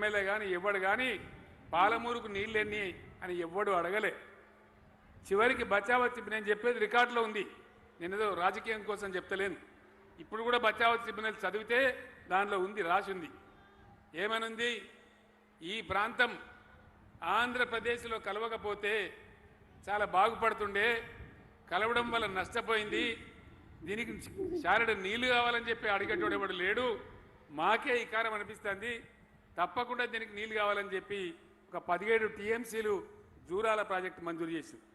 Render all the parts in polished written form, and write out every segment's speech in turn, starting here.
MLA కానీ ఎవడు కానీ పాలమూరుకు నీళ్ళెన్ని అని ఎవ్వడు అడగలే. చివరికి బచావత్ నేను చెప్పేది రికార్డులో ఉంది, నేనేదో రాజకీయం కోసం చెప్తలేను. ఇప్పుడు కూడా బచావత్ ట్రిబ్యునల్ చదివితే దానిలో ఉంది, రాసి ఉంది. ఏమనుంది? ఈ ప్రాంతం ఆంధ్రప్రదేశ్లో కలవకపోతే చాలా బాగుపడుతుండే, కలవడం వల్ల నష్టపోయింది, దీనికి శారడ నీళ్లు కావాలని చెప్పి అడిగేటోడు ఎవడు లేడు, మాకే ఈ కారం అనిపిస్తుంది, తప్పకుండా దీనికి నీళ్లు కావాలని చెప్పి ఒక 17 టీఎంసీలు జూరాల ప్రాజెక్టు మంజూరు చేసింది.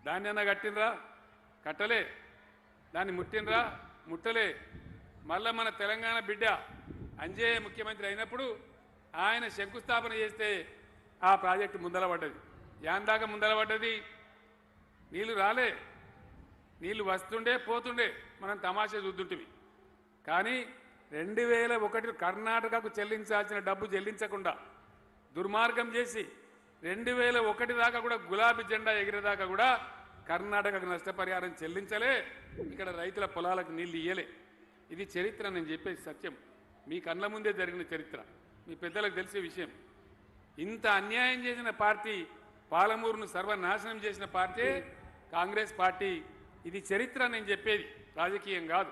దాన్ని అన్నా కట్టినరా? కట్టలే. దాన్ని ముట్టినరా? ముట్టలే. మళ్ళా మన తెలంగాణ బిడ్డ అంజయ్య ముఖ్యమంత్రి అయినప్పుడు ఆయన శంకుస్థాపన చేస్తే ఆ ప్రాజెక్టు ముందల పడ్డది. యాందాక ముందల పడ్డది, నీళ్లు రాలే, నీళ్లు వస్తుండే పోతుండే, మనం తమాషా చూద్దుంటివి. కానీ 2001 కర్ణాటకకు చెల్లించాల్సిన డబ్బు చెల్లించకుండా దుర్మార్గం చేసి 2001 దాకా కూడా గులాబీ జెండా ఎగిరేదాకా కూడా కర్ణాటకకు నష్టపరిహారం చెల్లించలే, ఇక్కడ రైతుల పొలాలకు నీళ్లు ఇయ్యలే. ఇది చరిత్ర, నేను చెప్పేది సత్యం, మీ కళ్ళ ముందే జరిగిన చరిత్ర, మీ పెద్దలకు తెలిసే విషయం. ఇంత అన్యాయం చేసిన పార్టీ, పాలమూరును సర్వనాశనం చేసిన పార్టీ కాంగ్రెస్ పార్టీ. ఇది చరిత్ర, నేను చెప్పేది రాజకీయం కాదు.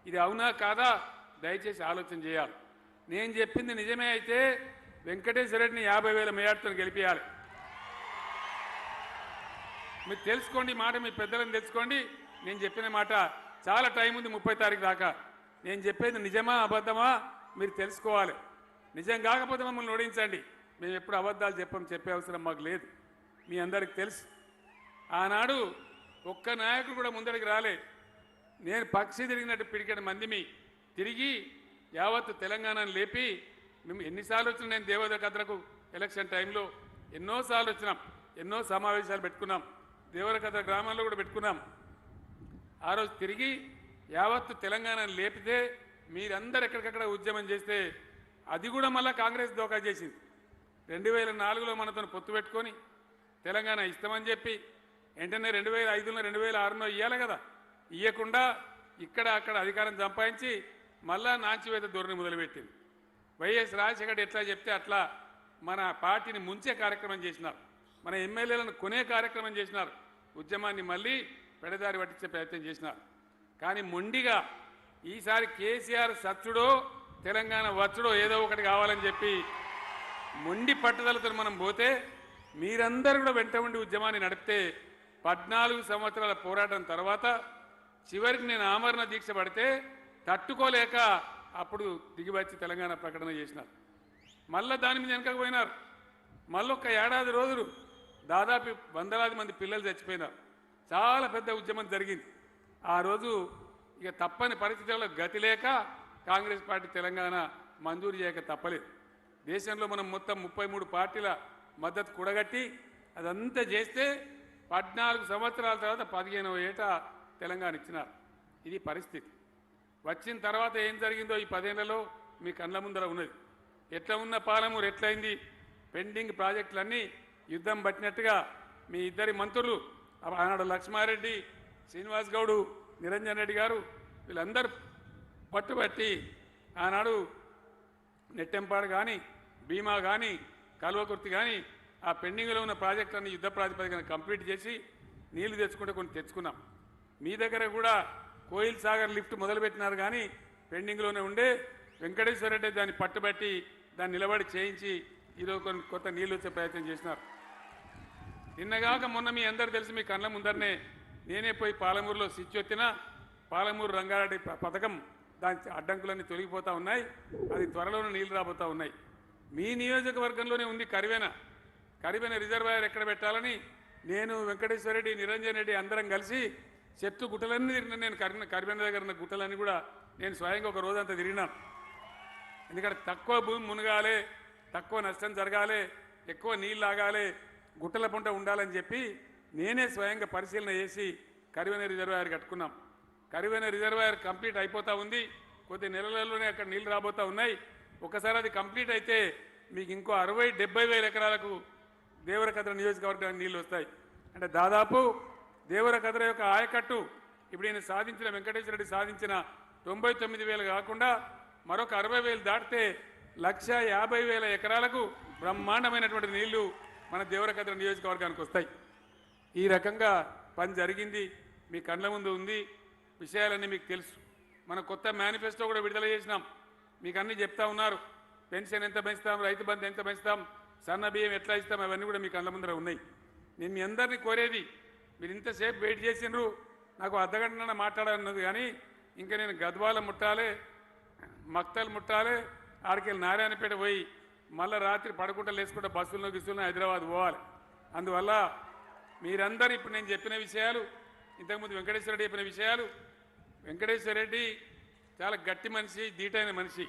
ఇది అవునా కాదా దయచేసి ఆలోచన చేయాలి. నేను చెప్పింది నిజమే అయితే వెంకటేశ్వర రెడ్డిని 50,000 మేయార్తో గెలిపించాలి. మీరు తెలుసుకోండి మాట, మీ పెద్దలను తెలుసుకోండి. నేను చెప్పిన మాట చాలా టైం ఉంది, 30 తారీఖు దాకా. నేను చెప్పేది నిజమా అబద్ధమా మీరు తెలుసుకోవాలి. నిజం కాకపోతే మమ్మల్ని ఓడించండి, మేము ఎప్పుడు అబద్ధాలు చెప్పే అవసరం మాకు లేదు, మీ అందరికి తెలుసు. ఆనాడు ఒక్క నాయకుడు కూడా ముందరికి రాలే. నేను పక్షి తిరిగినట్టు పిడికెడు మందిమి తిరిగి యావత్తు తెలంగాణను లేపి, మేము ఎన్నిసార్లు వచ్చినా, నేను దేవోదయ కథలకు ఎలక్షన్ టైంలో ఎన్నోసార్లు వచ్చినాం, ఎన్నో సమావేశాలు పెట్టుకున్నాం, దేవర కథ గ్రామాల్లో కూడా పెట్టుకున్నాం. ఆ రోజు తిరిగి యావత్తు తెలంగాణను లేపితే మీరందరూ ఎక్కడికక్కడ ఉద్యమం చేస్తే అది కూడా మళ్ళీ కాంగ్రెస్ దోకా చేసింది. 2004లో మనతో పొత్తు పెట్టుకొని తెలంగాణ ఇస్తామని చెప్పి వెంటనే 2005లో 2006లో ఇవ్వాలి కదా, ఇవ్వకుండా ఇక్కడ అక్కడ అధికారం సంపాదించి మళ్ళా నాంచివేత ధోరణి మొదలుపెట్టింది. వైఎస్ రాజశేఖర్ ఎట్లా చెప్తే అట్లా మన పార్టీని ముంచే కార్యక్రమం చేసినారు, మన ఎమ్మెల్యేలను కొనే కార్యక్రమం చేసినారు, ఉద్యమాన్ని మళ్ళీ పెడదారి పట్టించే ప్రయత్నం చేసినారు. కానీ మొండిగా ఈసారి కేసీఆర్ సచ్చుడో తెలంగాణ వచ్చుడో ఏదో ఒకటి కావాలని చెప్పి మొండి పట్టుదలతో మనం పోతే మీరందరూ కూడా వెంట ఉండి ఉద్యమాన్ని నడిపితే 14 సంవత్సరాల పోరాటం తర్వాత చివరికి నేను ఆమరణ దీక్ష పడితే తట్టుకోలేక అప్పుడు దిగివచ్చి తెలంగాణ ప్రకటన చేసినారు. మళ్ళీ దాని మీద వెనకపోయినారు. మళ్ళొక్క ఏడాది రోజులు దాదాపు 100,000 మంది పిల్లలు చచ్చిపోయినారు. చాలా పెద్ద ఉద్యమం జరిగింది. ఆ రోజు ఇక తప్పని పరిస్థితుల్లో గతి లేక కాంగ్రెస్ పార్టీ తెలంగాణ మంజూరు చేయక తప్పలేదు. దేశంలో మనం మొత్తం 33 పార్టీల మద్దతు కూడగట్టి అదంతా చేస్తే 14 సంవత్సరాల తర్వాత 15వ ఏట తెలంగాణ ఇచ్చినారు. ఇది పరిస్థితి. వచ్చిన తర్వాత ఏం జరిగిందో ఈ 10 ఏళ్లలో మీ కళ్ళ ముందర ఉన్నది. ఎట్లా ఉన్న పాలమూరు ఎట్లయింది, పెండింగ్ ప్రాజెక్టులన్నీ యుద్ధం పట్టినట్టుగా మీ ఇద్దరి మంత్రులు ఆనాడు లక్ష్మారెడ్డి, శ్రీనివాస్ గౌడు, నిరంజన్ రెడ్డి గారు వీళ్ళందరూ పట్టుబట్టి ఆనాడు నెట్టెంపాడు కానీ, భీమా కానీ, కల్వకుర్తి కానీ ఆ పెండింగ్లో ఉన్న ప్రాజెక్టులన్నీ యుద్ధ ప్రాతిపదికన కంప్లీట్ చేసి నీళ్లు తెచ్చుకుంటే కొన్ని తెచ్చుకున్నాం. మీ దగ్గర కూడా కోయిల్ సాగర్ లిఫ్ట్ మొదలుపెట్టినారు కానీ పెండింగ్లోనే ఉండే. వెంకటేశ్వర రెడ్డి దాన్ని పట్టుబట్టి దాన్ని నిలబడి చేయించి ఈరోజు కొన్ని కొత్త నీళ్ళు వచ్చే ప్రయత్నం చేసినారు. నిన్నగాక మొన్న మీ అందరు తెలిసి మీ కళ్ళ ముందరనే నేనే పోయి పాలమూరులో స్విచ్ వచ్చినా పాలమూరు రంగారెడ్డి పథకం దాని అడ్డంకులన్నీ తొలగిపోతూ ఉన్నాయి, అది త్వరలోనే నీళ్లు రాబోతూ ఉన్నాయి. మీ నియోజకవర్గంలోనే ఉంది కరివెన రిజర్వాయర్ ఎక్కడ పెట్టాలని నేను వెంకటేశ్వర రెడ్డి, నిరంజన్ రెడ్డి అందరం కలిసి చెట్టు గుట్టలన్నీ తిరిగిన. నేను కరివెన దగ్గర ఉన్న గుట్టలన్నీ కూడా నేను స్వయంగా ఒక రోజంతా తిరిగినాను. ఎందుకంటే తక్కువ భూమి మునగాలి, తక్కువ నష్టం జరగాలి, ఎక్కువ నీళ్ళు ఆగాలి, గుట్టల పంట ఉండాలని చెప్పి నేనే స్వయంగా పరిశీలన చేసి కరివెన రిజర్వాయర్ కట్టుకున్నాం. కరివెన రిజర్వాయర్ కంప్లీట్ అయిపోతూ ఉంది, కొద్ది నెలలలోనే అక్కడ నీళ్ళు రాబోతూ ఉన్నాయి. ఒకసారి అది కంప్లీట్ అయితే మీకు ఇంకో 60-70 వేల ఎకరాలకు దేవరకద్ర నియోజకవర్గానికి నీళ్ళు వస్తాయి. అంటే దాదాపు దేవరకద్ర యొక్క ఆయకట్టు ఇప్పుడు నేను సాధించిన వెంకటేశ్వర రెడ్డి సాధించిన 99,000 కాకుండా మరొక 60,000 దాటితే 1,50,000 ఎకరాలకు బ్రహ్మాండమైనటువంటి నీళ్లు మన దేవరకద్ర నియోజకవర్గానికి వస్తాయి. ఈ రకంగా పని జరిగింది, మీ కళ్ళ ముందు ఉంది, విషయాలన్నీ మీకు తెలుసు. మన కొత్త మేనిఫెస్టో కూడా విడుదల చేసినాం, మీకు అన్నీ చెప్తా ఉన్నారు. పెన్షన్ ఎంత పెంచుతాం, రైతు బంధు ఎంత పెంచుతాం, సన్న బియ్యం ఎట్లా ఇస్తాం, అవన్నీ కూడా మీ కళ్ళ ముందర ఉన్నాయి. నేను మీ అందరినీ కోరేది, మీరు ఇంతసేపు వెయిట్ చేసిండ్రు, నాకు అర్ధగంటన మాట్లాడాలన్నది, కానీ ఇంకా నేను గద్వాల ముట్టాలి, మక్తల్ ముట్టాలి, ఆడికెళ్ళి నారాయణపేట పోయి మళ్ళీ రాత్రి పడుకుంటా లేసుకుంటా బస్సుల్లో గిస్సుల్లో హైదరాబాద్ పోవాలి. అందువల్ల మీరందరూ ఇప్పుడు నేను చెప్పిన విషయాలు, ఇంతకుముందు వెంకటేశ్వర రెడ్డి చెప్పిన విషయాలు, వెంకటేశ్వర రెడ్డి చాలా గట్టి మనిషి, దీటైన మనిషి.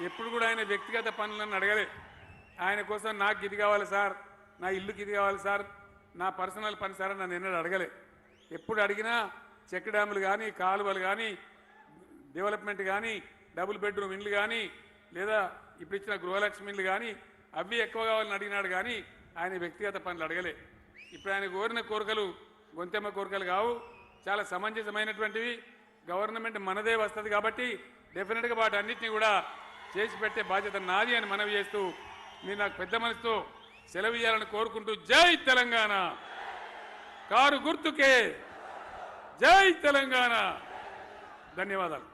ఎప్పుడు కూడా ఆయన వ్యక్తిగత పనులను అడగలే. ఆయన కోసం నాకు ఇది కావాలి సార్, నా ఇల్లుకి ఇది కావాలి సార్, నా పర్సనల్ పని సార్ నన్ను ఎన్నడూ అడగలే. ఎప్పుడు అడిగినా చెక్ డ్యాములు కానీ, కాలువలు కానీ, డెవలప్మెంట్ కానీ, డబుల్ బెడ్రూమ్ ఇండ్లు కానీ, లేదా ఇప్పుడు ఇచ్చిన గృహలక్ష్మి ఇండ్లు కానీ, అవి ఎక్కువ కావాలని అడిగినాడు, కానీ ఆయన వ్యక్తిగత పనులు అడగలే. ఇప్పుడు ఆయన కోరిన కోరికలు గొంతెమ్మ కోరికలు కావు, చాలా సమంజసమైనటువంటివి. గవర్నమెంట్ మనదే వస్తుంది కాబట్టి డెఫినెట్గా వాటి అన్నింటినీ కూడా చేసి పెట్టే బాధ్యత నాది అని మనవి చేస్తూ, మీరు నాకు పెద్ద మనసుతో సెలవు ఇవ్వాలని కోరుకుంటూ, జై తెలంగాణ, కారు గుర్తుకే, జై తెలంగాణ. ధన్యవాదాలు.